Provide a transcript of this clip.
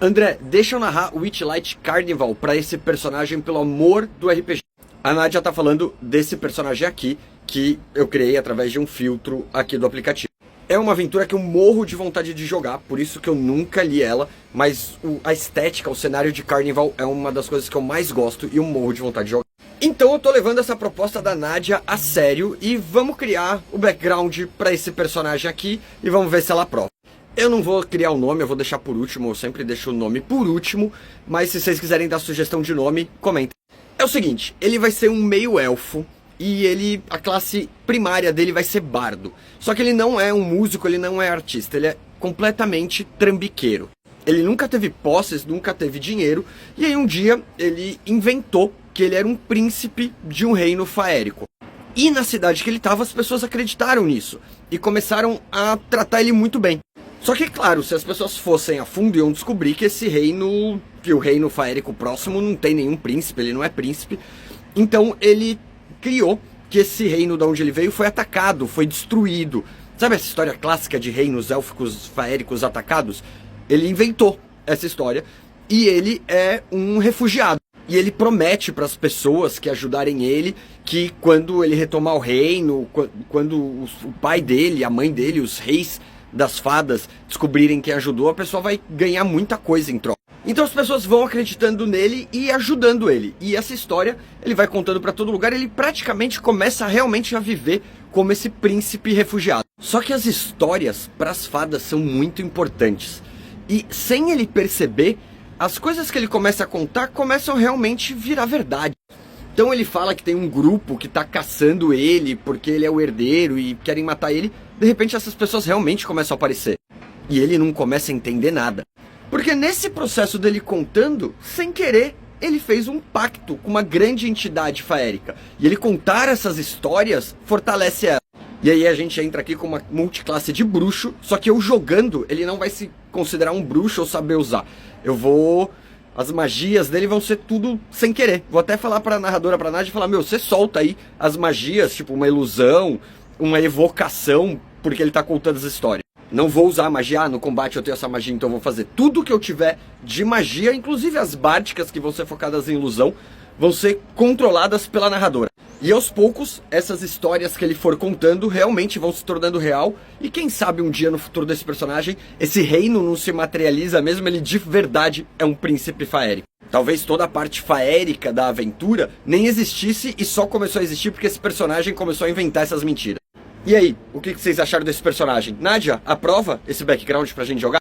André, deixa eu narrar Witchlight Carnival pra esse personagem, pelo amor do RPG. A Nádia tá falando desse personagem aqui, que eu criei através de um filtro aqui do aplicativo. É uma aventura que eu morro de vontade de jogar, por isso que eu nunca li ela, mas a estética, o cenário de Carnival é uma das coisas que eu mais gosto e eu morro de vontade de jogar. Então eu tô levando essa proposta da Nádia a sério e vamos criar o background pra esse personagem aqui e vamos ver se ela aprova. Eu não vou criar o nome, eu vou deixar por último, eu sempre deixo o nome por último, mas se vocês quiserem dar sugestão de nome, comentem. É o seguinte, ele vai ser um meio-elfo e a classe primária dele vai ser bardo. Só que ele não é um músico, ele não é artista, ele é completamente trambiqueiro. Ele nunca teve posses, nunca teve dinheiro, e aí um dia ele inventou que ele era um príncipe de um reino faérico. E na cidade que ele estava, as pessoas acreditaram nisso e começaram a tratar ele muito bem. Só que, claro, se as pessoas fossem a fundo, iam descobrir que que o reino faérico próximo não tem nenhum príncipe, ele não é príncipe. Então ele criou que esse reino de onde ele veio foi atacado, foi destruído. Sabe essa história clássica de reinos élficos faéricos atacados? Ele inventou essa história e ele é um refugiado. E ele promete para as pessoas que ajudarem ele que quando ele retomar o reino, quando o pai dele, a mãe dele, os reis das fadas descobrirem quem ajudou, a pessoa vai ganhar muita coisa em troca. Então as pessoas vão acreditando nele e ajudando ele. E essa história ele vai contando para todo lugar, ele praticamente começa realmente a viver como esse príncipe refugiado. Só que as histórias para as fadas são muito importantes. E sem ele perceber, as coisas que ele começa a contar começam a realmente virar verdade. Então ele fala que tem um grupo que tá caçando ele porque ele é o herdeiro e querem matar ele. De repente essas pessoas realmente começam a aparecer. E ele não começa a entender nada. Porque nesse processo dele contando, sem querer, ele fez um pacto com uma grande entidade faérica. E ele contar essas histórias fortalece ela. E aí a gente entra aqui com uma multiclasse de bruxo, só que eu jogando, ele não vai se considerar um bruxo ou saber usar. As magias dele vão ser tudo sem querer. Vou até falar pra narradora, pra Nádia, falar, você solta aí as magias, tipo uma ilusão, uma evocação, porque ele tá contando as histórias. Não vou usar magia, no combate eu tenho essa magia, então eu vou fazer tudo que eu tiver de magia, inclusive as bárdicas que vão ser focadas em ilusão, vão ser controladas pela narradora. E aos poucos, essas histórias que ele for contando realmente vão se tornando real. E quem sabe um dia no futuro desse personagem, esse reino não se materializa mesmo, ele de verdade é um príncipe faérico. Talvez toda a parte faérica da aventura nem existisse e só começou a existir porque esse personagem começou a inventar essas mentiras. E aí, o que vocês acharam desse personagem? Nádia, aprova esse background pra gente jogar?